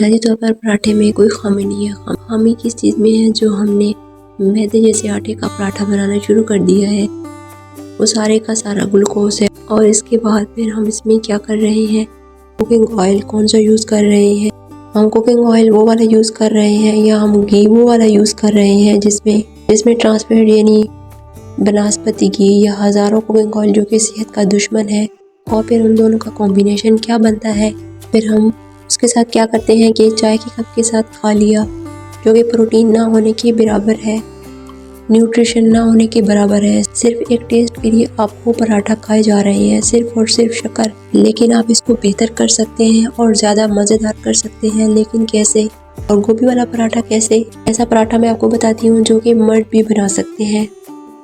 बुनियादी तौर पर पराठे में कोई खामी नहीं है। खामी किस चीज़ में है, जो हमने मैदे जैसे आटे का पराठा बनाना शुरू कर दिया है। वो सारे का सारा ग्लूकोज है। और इसके बाद फिर हम इसमें क्या कर रहे हैं, कुकिंग ऑयल कौन सा यूज़ कर रहे हैं। हम कुकिंग ऑयल वो वाला यूज़ कर रहे हैं या हम घी वो वाला यूज़ कर रहे हैं जिसमें ट्रांसपेरेंट यानी बनस्पति घी या हज़ारों कुकिंग ऑयल जो कि सेहत का दुश्मन है। और फिर उन दोनों का कॉम्बिनेशन क्या बनता है। फिर हम उसके साथ क्या करते हैं कि चाय के कप के साथ खा लिया, जो कि प्रोटीन ना होने के बराबर है, न्यूट्रिशन ना होने के बराबर है। सिर्फ एक टेस्ट के लिए आपको पराठा खाए जा रहे हैं, सिर्फ और सिर्फ शक्कर। लेकिन आप इसको बेहतर कर सकते हैं और ज़्यादा मज़ेदार कर सकते हैं। लेकिन कैसे? और गोभी वाला पराठा कैसे? ऐसा पराठा मैं आपको बताती हूँ जो कि मर्द भी बना सकते हैं।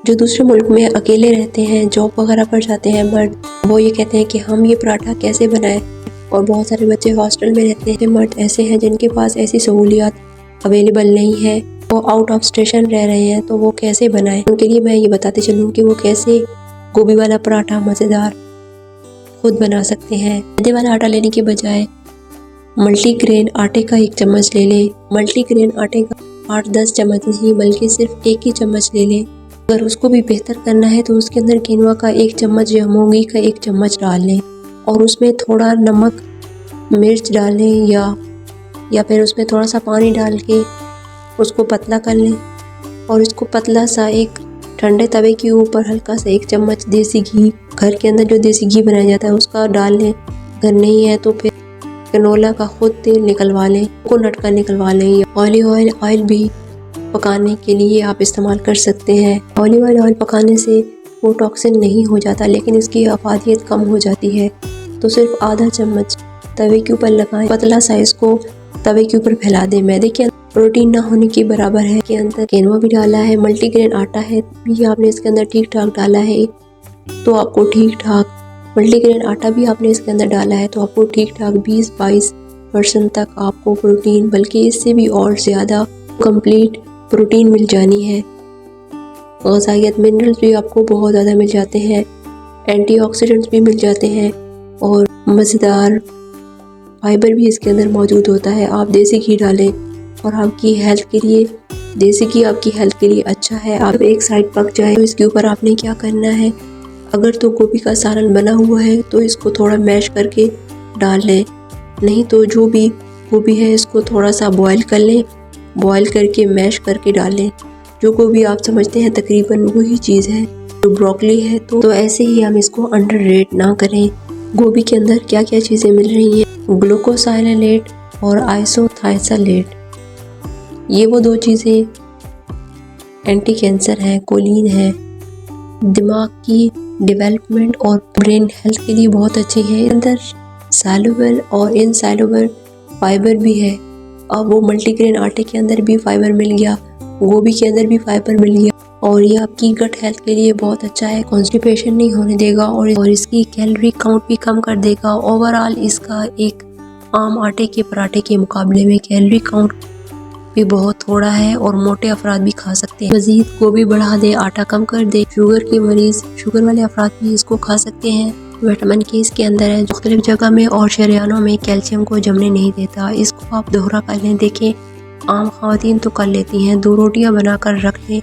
जो दूसरे मुल्क में अकेले रहते हैं, जॉब वगैरह पर जाते हैं मर्द, वो ये कहते हैं कि हम ये पराठा कैसे बनाएं। और बहुत सारे बच्चे हॉस्टल में रहते हैं, मर्द ऐसे हैं जिनके पास ऐसी सहूलियात अवेलेबल नहीं है, वो आउट ऑफ स्टेशन रह रहे हैं, तो वो कैसे बनाएं। उनके लिए मैं ये बताते चलूँ कि वो कैसे गोभी वाला पराठा मज़ेदार खुद बना सकते हैं। मैदे वाला आटा लेने के बजाय मल्टीग्रेन आटे का 1 चम्मच ले लें। मल्टीग्रेन आटे का 8-10 चम्मच नहीं बल्कि सिर्फ 1 ही चम्मच ले लें। अगर उसको भी बेहतर करना है तो उसके अंदर किनवा का 1 चम्मच या मूंगी का 1 चम्मच डाल लें और उसमें थोड़ा नमक मिर्च डालें या फिर उसमें थोड़ा सा पानी डाल के उसको पतला कर लें। और इसको पतला सा एक ठंडे तवे के ऊपर हल्का सा 1 चम्मच देसी घी, घर के अंदर जो देसी घी बनाया जाता है उसका डाल लें। अगर नहीं है तो फिर कैनोला का खुद तेल निकलवा लें, कोकोनट का निकलवा लें। ऑलिव ऑयल भी पकाने के लिए आप इस्तेमाल कर सकते हैं। ऑलिव ऑयल पकाने से वो टॉक्सिन नहीं हो जाता, लेकिन इसकी अफादियत कम हो जाती है। तो सिर्फ आधा चम्मच तवे के ऊपर लगाएं, पतला सा इसको तवे के ऊपर फैला दें। मैदे के अंदर प्रोटीन ना होने के बराबर है, के अंदर किनवा भी डाला है, मल्टीग्रेन आटा है भी आपने इसके अंदर ठीक ठाक डाला है, तो आपको ठीक ठाक मल्टीग्रेन आटा भी आपने इसके अंदर डाला है तो आपको ठीक ठाक 20-22% तक आपको प्रोटीन, बल्कि इससे भी और ज़्यादा कंप्लीट प्रोटीन मिल जानी है। ग़िज़ाइयत मिनरल्स भी आपको बहुत ज़्यादा मिल जाते हैं, एंटीऑक्सीडेंट्स भी मिल जाते हैं और मज़ेदार फाइबर भी इसके अंदर मौजूद होता है। आप देसी घी डालें और आपकी हेल्थ के लिए, देसी घी आपकी हेल्थ के लिए अच्छा है। आप एक साइड पक जाए तो इसके ऊपर आपने क्या करना है, अगर तो गोभी का सालन बना हुआ है तो इसको थोड़ा मैश करके डाल लें, नहीं तो जो भी गोभी है इसको थोड़ा सा बॉयल कर लें, बॉयल करके मैश करके डालें। जो गोभी आप समझते हैं तकरीबन वही चीज़ है जो ब्रोकली है। तो ऐसे ही हम इसको अंडररेट ना करें। गोभी के अंदर क्या क्या चीज़ें मिल रही हैं, ग्लूकोसाइलेट और आइसोथायोसाइलेट, ये वो 2 चीज़ें एंटी कैंसर हैं, कोलिन है, दिमाग की डेवलपमेंट और ब्रेन हेल्थ के लिए बहुत अच्छी है। अंदर सॉल्युबल और इनसॉल्युबल फाइबर भी है। अब वो मल्टीग्रेन आटे के अंदर भी फाइबर मिल गया, गोभी के अंदर भी फाइबर मिल गया और ये आपकी गट हेल्थ के लिए बहुत अच्छा है, कॉन्स्टिपेशन नहीं होने देगा और इसकी कैलोरी काउंट भी कम कर देगा। ओवरऑल इसका एक आम आटे के पराठे के मुकाबले में कैलोरी काउंट भी बहुत थोड़ा है और मोटे अफराद भी खा सकते हैं। मजीद गोभी बढ़ा दे, आटा कम कर दे, शुगर के मरीज, शुगर वाले अफराद भी इसको खा सकते हैं। विटामिन के इसके अंदर है, मुख्तलिफ जगह में और शरियानों में कैल्शियम को जमने नहीं देता। इसको आप दोहरा कर लें, देखें आम ख़वातीन तो कर लेती हैं। 2 रोटियां बनाकर रख लें,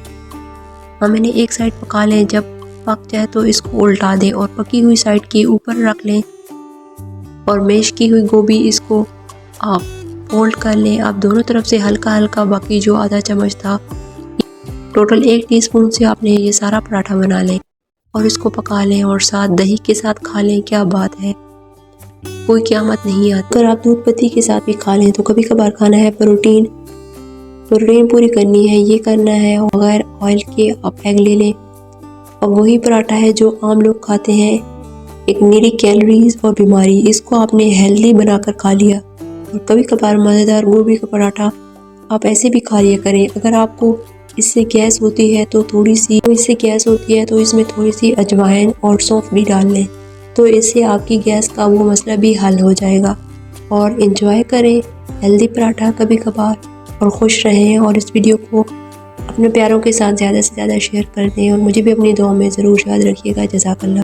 मैंने एक साइड पका लें, जब पक जाए तो इसको उल्टा दें और पकी हुई साइड के ऊपर रख लें और मैश की हुई गोभी इसको आप फोल्ड कर लें। आप दोनों तरफ से हल्का हल्का, बाकी जो आधा चम्मच था, टोटल 1 टीस्पून से आपने ये सारा पराठा बना लें और इसको पका लें और साथ दही के साथ खा लें। क्या बात है, कोई क़यामत नहीं आती। अगर आप दूध पत्ती के साथ भी खा लें तो कभी कभार खाना है, प्रोटीन पूरी करनी है, ये करना है। बगैर ऑयल के आप एग ले लें और वही पराठा है जो आम लोग खाते हैं, एक निरी कैलोरीज और बीमारी, इसको आपने हेल्दी बनाकर खा लिया। और कभी कभार मज़ेदार गोभी का पराठा आप ऐसे भी खा लिया करें। अगर आपको इससे गैस होती है तो इसमें थोड़ी सी अजवाइन और सौंफ भी डाल लें, तो इससे आपकी गैस का वो मसला भी हल हो जाएगा। और एंजॉय करें हेल्दी पराठा कभी कभार और खुश रहें। और इस वीडियो को अपने प्यारों के साथ ज़्यादा से ज़्यादा शेयर कर दें और मुझे भी अपनी दुआ में ज़रूर याद रखिएगा। जज़ाकल्लाह।